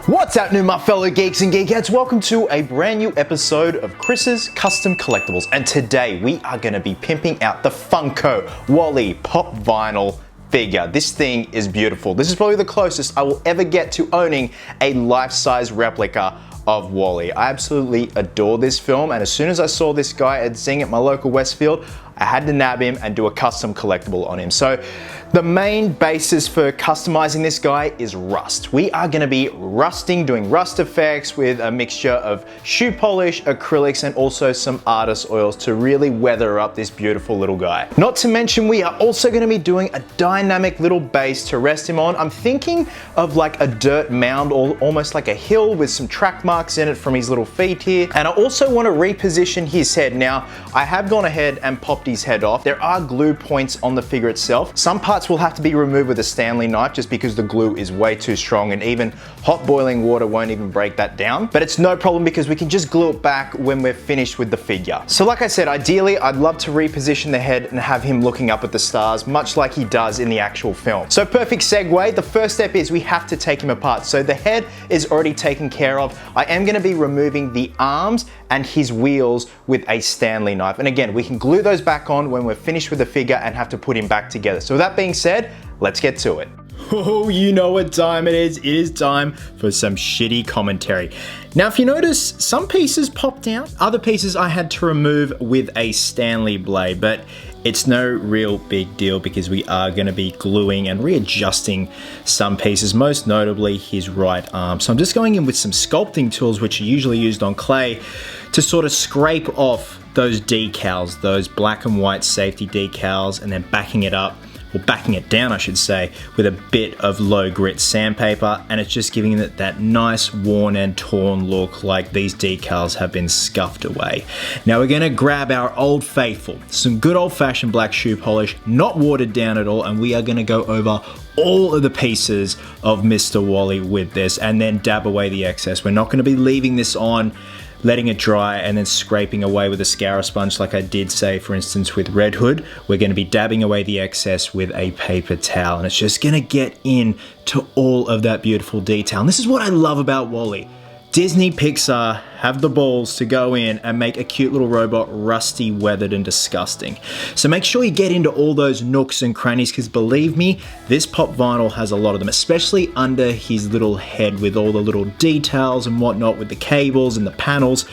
What's happening, my fellow geeks and geekettes? Welcome to a brand new episode of Chris's Custom Collectibles, and today we are going to be pimping out the Funko WALL-E Pop Vinyl figure. This thing is beautiful. This is probably the closest I will ever get to owning a life-size replica of WALL-E. I absolutely adore this film, and as soon as I saw this guy at Zing at my local Westfield, I had to nab him and do a custom collectible on him. So the main basis for customizing this guy is rust. We are going to be rusting, doing rust effects with a mixture of shoe polish, acrylics, and also some artist oils to really weather up this beautiful little guy. Not to mention, we are also going to be doing a dynamic little base to rest him on. I'm thinking of like a dirt mound or almost like a hill with some track marks in it from his little feet here. And I also want to reposition his head. Now, I have gone ahead and popped his head off. There are glue points on the figure itself. Some parts will have to be removed with a Stanley knife just because the glue is way too strong, and even hot boiling water won't even break that down. But it's no problem because we can just glue it back when we're finished with the figure. So like I said, ideally I'd love to reposition the head and have him looking up at the stars, much like he does in the actual film. So perfect segue, the first step is we have to take him apart. So the head is already taken care of. I am going to be removing the arms and his wheels with a Stanley knife. And again, we can glue those back on when we're finished with the figure and have to put him back together. So with that being said, let's get to it. Oh, you know what time it is. It is time for some shitty commentary. Now, if you notice, some pieces popped out. Other pieces I had to remove with a Stanley blade, but it's no real big deal because we are going to be gluing and readjusting some pieces, most notably his right arm. So I'm just going in with some sculpting tools, which are usually used on clay, to sort of scrape off those decals, those black and white safety decals, and then backing it up, or backing it down I should say, with a bit of low grit sandpaper, and it's just giving it that nice worn and torn look like these decals have been scuffed away. Now we're going to grab our Old Faithful, some good old fashioned black shoe polish, not watered down at all, and we are going to go over all of the pieces of Mr. WALL-E with this and then dab away the excess. We're not going to be leaving this on, letting it dry and then scraping away with a scour sponge like I did say, for instance, with Red Hood. We're going to be dabbing away the excess with a paper towel, and it's just going to get in to all of that beautiful detail. And this is what I love about WALL-E. Disney Pixar have the balls to go in and make a cute little robot rusty, weathered, and disgusting. So make sure you get into all those nooks and crannies, because believe me, this pop vinyl has a lot of them, especially under his little head with all the little details and whatnot with the cables and the panels.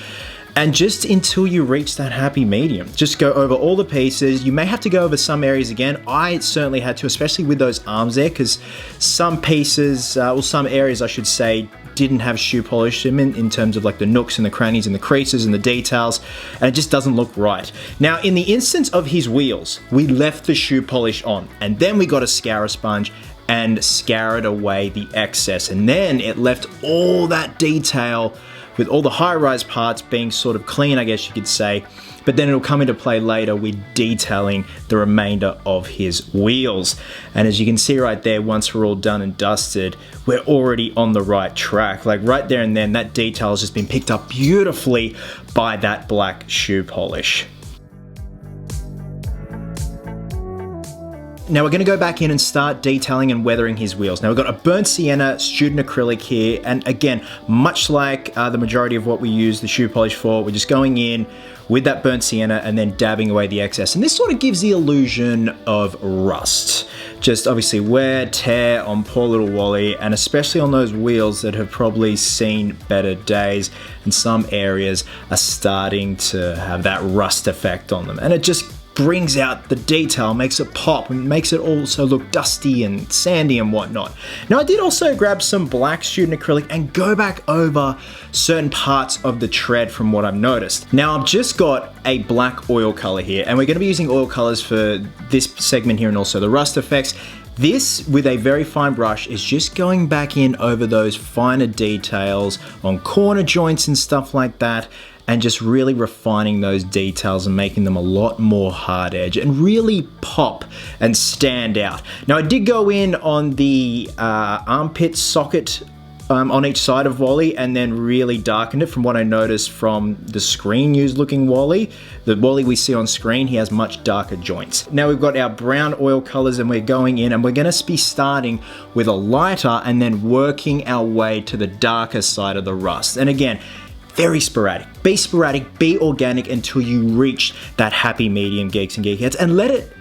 And just until you reach that happy medium, just go over all the pieces. You may have to go over some areas again. I certainly had to, especially with those arms there, because some pieces, well, some areas I should say, didn't have shoe polish in terms of like the nooks and the crannies and the creases and the details, and it just doesn't look right. Now, in the instance of his wheels, we left the shoe polish on, and then we got a scour sponge and scoured away the excess, and then it left all that detail with all the high-rise parts being sort of clean, I guess you could say, but then it'll come into play later with detailing the remainder of his wheels. And as you can see right there, once we're all done and dusted, we're already on the right track. Like right there and then, that detail has just been picked up beautifully by that black shoe polish. Now we're going to go back in and start detailing and weathering his wheels. Now we've got a burnt sienna student acrylic here, and again, much like the majority of what we use the shoe polish for, we're just going in with that burnt sienna and then dabbing away the excess. And this sort of gives the illusion of rust. Just obviously wear, tear on poor little WALL-E, and especially on those wheels that have probably seen better days, and some areas are starting to have that rust effect on them. And it just brings out the detail, makes it pop, and makes it also look dusty and sandy and whatnot. Now I did also grab some black student acrylic and go back over certain parts of the tread from what I've noticed. Now I've just got a black oil color here, and we're going to be using oil colors for this segment here and also the rust effects. This, with a very fine brush, is just going back in over those finer details on corner joints and stuff like that, and just really refining those details and making them a lot more hard edge and really pop and stand out. Now I did go in on the armpit socket on each side of Wally and then really darkened it. From what I noticed from the screen used looking Wally, the Wally we see on screen, he has much darker joints. Now we've got our brown oil colors and we're going in and we're going to be starting with a lighter and then working our way to the darker side of the rust. And again, very sporadic. Be organic until you reach that happy medium, geeks and geekettes, and let it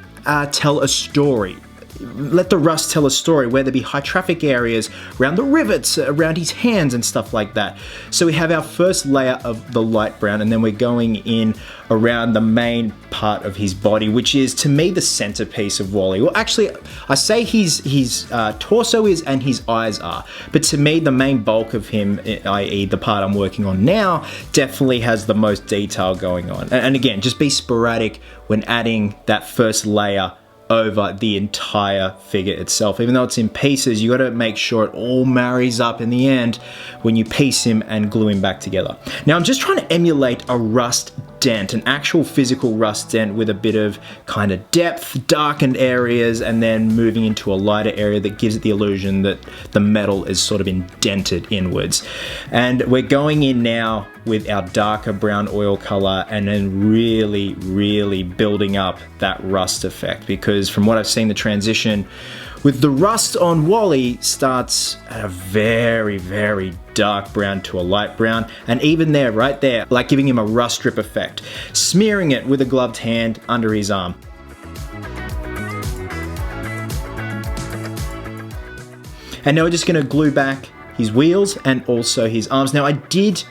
tell a story. Let the rust tell a story, where there be high traffic areas, around the rivets, around his hands and stuff like that. So we have our first layer of the light brown and then we're going in around the main part of his body, which is to me the centerpiece of Wally. Well, actually, I say his torso is and his eyes are, but to me the main bulk of him, i.e. the part I'm working on now, definitely has the most detail going on. And again, just be sporadic when adding that first layer over the entire figure itself. Even though it's in pieces, you got to make sure it all marries up in the end when you piece him and glue him back together. Now I'm just trying to emulate a rust dent, an actual physical rust dent with a bit of kind of depth, darkened areas, and then moving into a lighter area that gives it the illusion that the metal is sort of indented inwards. And we're going in now with our darker brown oil color and then really building up that rust effect, because from what I've seen, the transition with the rust on Wally starts at a very dark brown to a light brown, and even there, right there, like giving him a rust strip effect, smearing it with a gloved hand under his arm. And now we're just going to glue back his wheels and also his arms. Now I did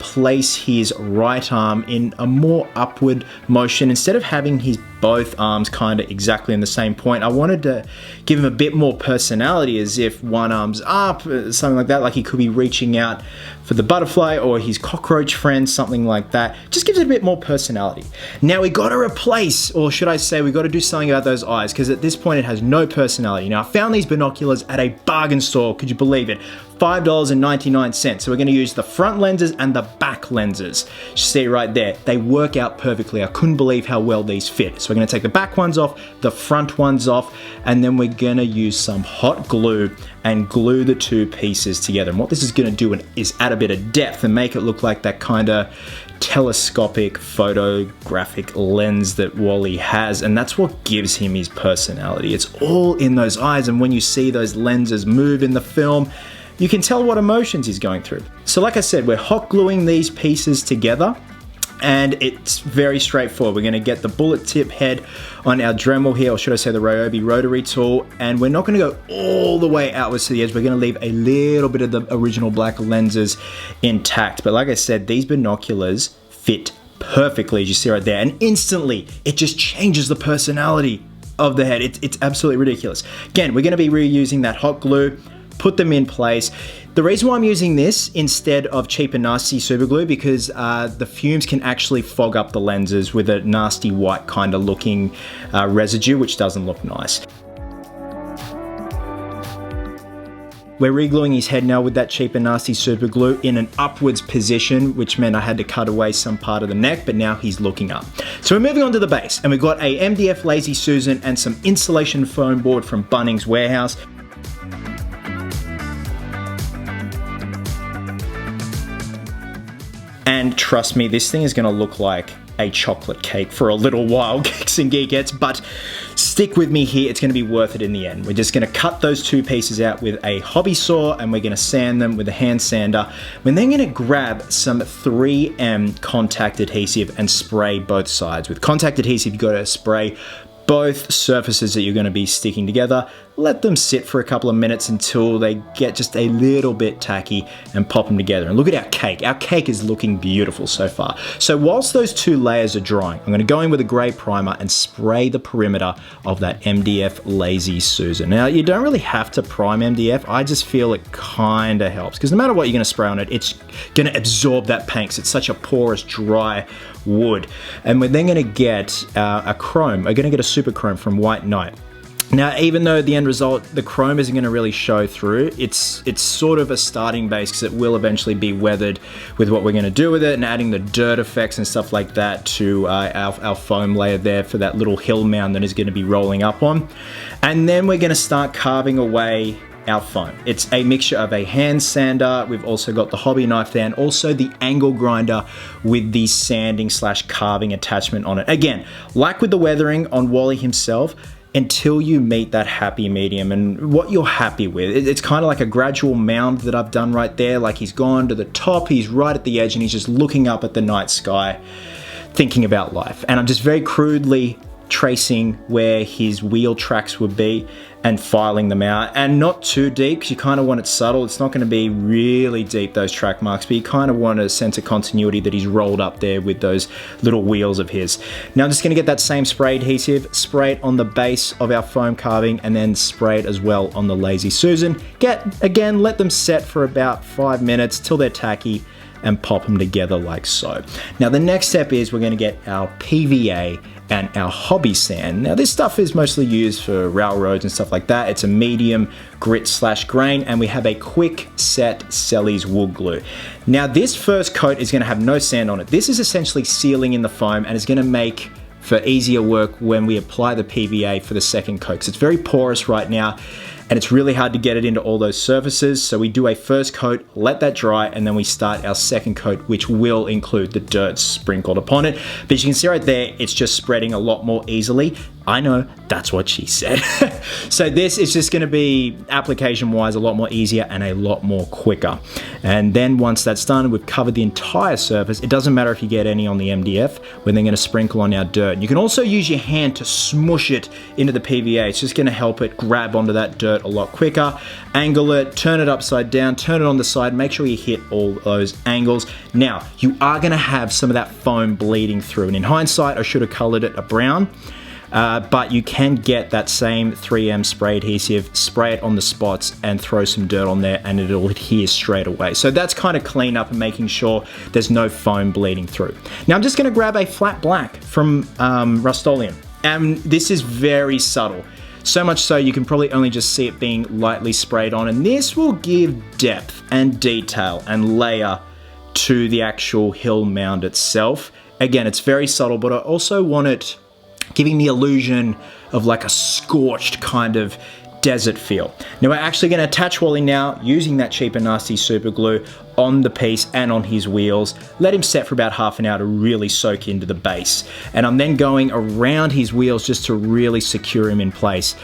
place his right arm in a more upward motion. Instead of having his both arms kind of exactly in the same point, I wanted to give him a bit more personality, as if one arm's up, something like that, like he could be reaching out for the butterfly or his cockroach friend, something like that. Just gives it a bit more personality. Now we got to replace, or should I say we got to do something about those eyes, because at this point it has no personality. Now I found these binoculars at a bargain store, could you believe it? $5.99. So we're going to use the front lenses and the back lenses. You see right there, they work out perfectly. I couldn't believe how well these fit. So we're going to take the back ones off, the front ones off, and then we're going to use some hot glue and glue the two pieces together. And what this is going to do is add a bit of depth and make it look like that kind of telescopic photographic lens that Wally has, and that's what gives him his personality. It's all in those eyes, and when you see those lenses move in the film, you can tell what emotions he's going through. So like I said, we're hot gluing these pieces together, and it's very straightforward. We're going to get the bullet tip head on our Dremel here, or should I say the Ryobi rotary tool, and we're not going to go all the way outwards to the edge. We're going to leave a little bit of the original black lenses intact. But like I said, these binoculars fit perfectly, as you see right there, and instantly it just changes the personality of the head. It's absolutely ridiculous. Again, we're going to be reusing that hot glue, put them in place. The reason why I'm using this instead of cheap and nasty super glue, because the fumes can actually fog up the lenses with a nasty white kind of looking residue, which doesn't look nice. We're re-gluing his head now with that cheap and nasty super glue in an upwards position, which meant I had to cut away some part of the neck, but now he's looking up. So we're moving on to the base, and we've got a MDF Lazy Susan and some insulation foam board from Bunnings Warehouse. And trust me, this thing is going to look like a chocolate cake for a little while, geeks and geekettes, but stick with me here, it's going to be worth it in the end. We're just going to cut those two pieces out with a hobby saw, and we're going to sand them with a hand sander. We're then going to grab some 3M contact adhesive and spray both sides. With contact adhesive, you've got to spray both surfaces that you're going to be sticking together. Let them sit for a couple of minutes until they get just a little bit tacky, and pop them together. And look at our cake. Our cake is looking beautiful so far. So whilst those two layers are drying, I'm going to go in with a grey primer and spray the perimeter of that MDF Lazy Susan. Now, you don't really have to prime MDF. I just feel it kind of helps, because no matter what you're going to spray on it, it's going to absorb that paint, because it's such a porous, dry wood. And we're then going to get a chrome. We're going to get a super chrome from White Knight. Now, even though the end result, the chrome isn't going to really show through, it's sort of a starting base, because it will eventually be weathered with what we're going to do with it, and adding the dirt effects and stuff like that to our foam layer there for that little hill mound that is going to be rolling up on. And then we're going to start carving away our foam. It's a mixture of a hand sander, we've also got the hobby knife there, and also the angle grinder with the sanding / carving attachment on it. Again, like with the weathering on Wally himself, until you meet that happy medium and what you're happy with. It's kind of like a gradual mound that I've done right there. Like he's gone to the top, he's right at the edge, and he's just looking up at the night sky, thinking about life. And I'm just very crudely tracing where his wheel tracks would be and filing them out, and not too deep because you kind of want it subtle. It's not going to be really deep, those track marks, but you kind of want a sense of continuity that he's rolled up there with those little wheels of his. Now I'm just going to get that same spray adhesive, spray it on the base of our foam carving, and then spray it as well on the Lazy Susan. Let them set for about 5 minutes till they're tacky, and pop them together like so. Now the next step is we're going to get our PVA and our hobby sand. Now this stuff is mostly used for railroads and stuff like that. It's a medium grit / grain, and we have a quick set Selleys wood glue. Now this first coat is going to have no sand on it. This is essentially sealing in the foam and is going to make for easier work when we apply the PVA for the second coat, because it's very porous right now and it's really hard to get it into all those surfaces. So we do a first coat, let that dry, and then we start our second coat, which will include the dirt sprinkled upon it. But as you can see right there, it's just spreading a lot more easily. I know, that's what she said. So this is just gonna be, application-wise, a lot more easier and a lot more quicker. And then once that's done, we've covered the entire surface. It doesn't matter if you get any on the MDF, we're then gonna sprinkle on our dirt. You can also use your hand to smush it into the PVA. It's just gonna help it grab onto that dirt a lot quicker. Angle it, turn it upside down, turn it on the side, make sure you hit all those angles. Now, you are gonna have some of that foam bleeding through, and in hindsight, I should have colored it a brown. But you can get that same 3M spray adhesive, spray it on the spots and throw some dirt on there and it'll adhere straight away. So that's kind of clean up and making sure there's no foam bleeding through. Now I'm just gonna grab a flat black from Rust-Oleum, and this is very subtle. So much so you can probably only just see it being lightly sprayed on, and this will give depth and detail and layer to the actual hill mound itself. Again, it's very subtle, but I also want it giving the illusion of like a scorched kind of desert feel. Now we're actually going to attach Wally now using that cheap and nasty super glue on the piece and on his wheels. Let him set for about half an hour to really soak into the base. And I'm then going around his wheels just to really secure him in place.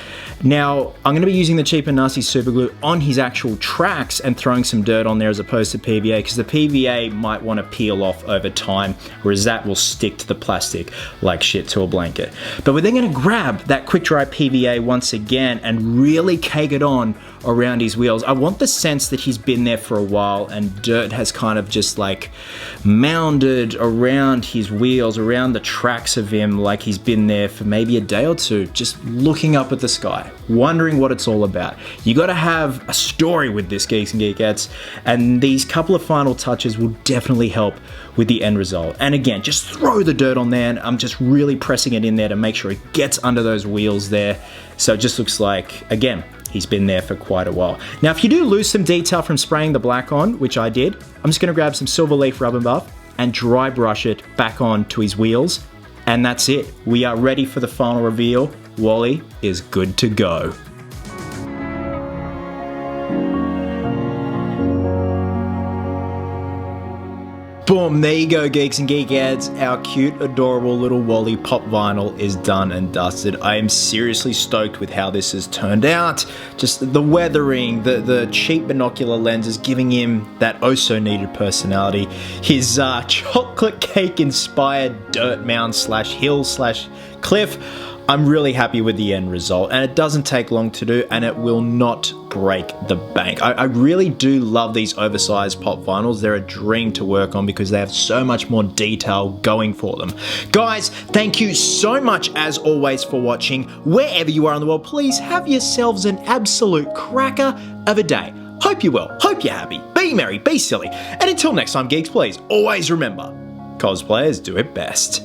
Now, I'm going to be using the cheap and nasty super glue on his actual tracks and throwing some dirt on there as opposed to PVA, because the PVA might want to peel off over time, whereas that will stick to the plastic like shit to a blanket. But we're then going to grab that quick dry PVA once again and really cake it on around his wheels. I want the sense that he's been there for a while and dirt has kind of just like mounded around his wheels, around the tracks of him, like he's been there for maybe a day or two, just looking up at the sky, wondering what it's all about. You got to have a story with this, Geeks and Geekettes, and these couple of final touches will definitely help with the end result. And again, just throw the dirt on there, and I'm just really pressing it in there to make sure it gets under those wheels there. So it just looks like, again, he's been there for quite a while. Now, if you do lose some detail from spraying the black on, which I did, I'm just gonna grab some Silver Leaf Rub and Buff and dry brush it back on to his wheels. And that's it. We are ready for the final reveal. Wally is good to go. Boom, there you go, Geeks and Geekettes. Our cute, adorable little Wally pop vinyl is done and dusted. I am seriously stoked with how this has turned out. Just the weathering, the cheap binocular lenses giving him that oh-so-needed personality. His chocolate cake inspired dirt mound / hill / cliff. I'm really happy with the end result, and it doesn't take long to do, and it will not break the bank. I really do love these oversized pop vinyls. They're a dream to work on because they have so much more detail going for them. Guys, thank you so much as always for watching. Wherever you are in the world, please have yourselves an absolute cracker of a day. Hope you're well, hope you're happy, be merry, be silly, and until next time, geeks, please always remember, cosplayers do it best.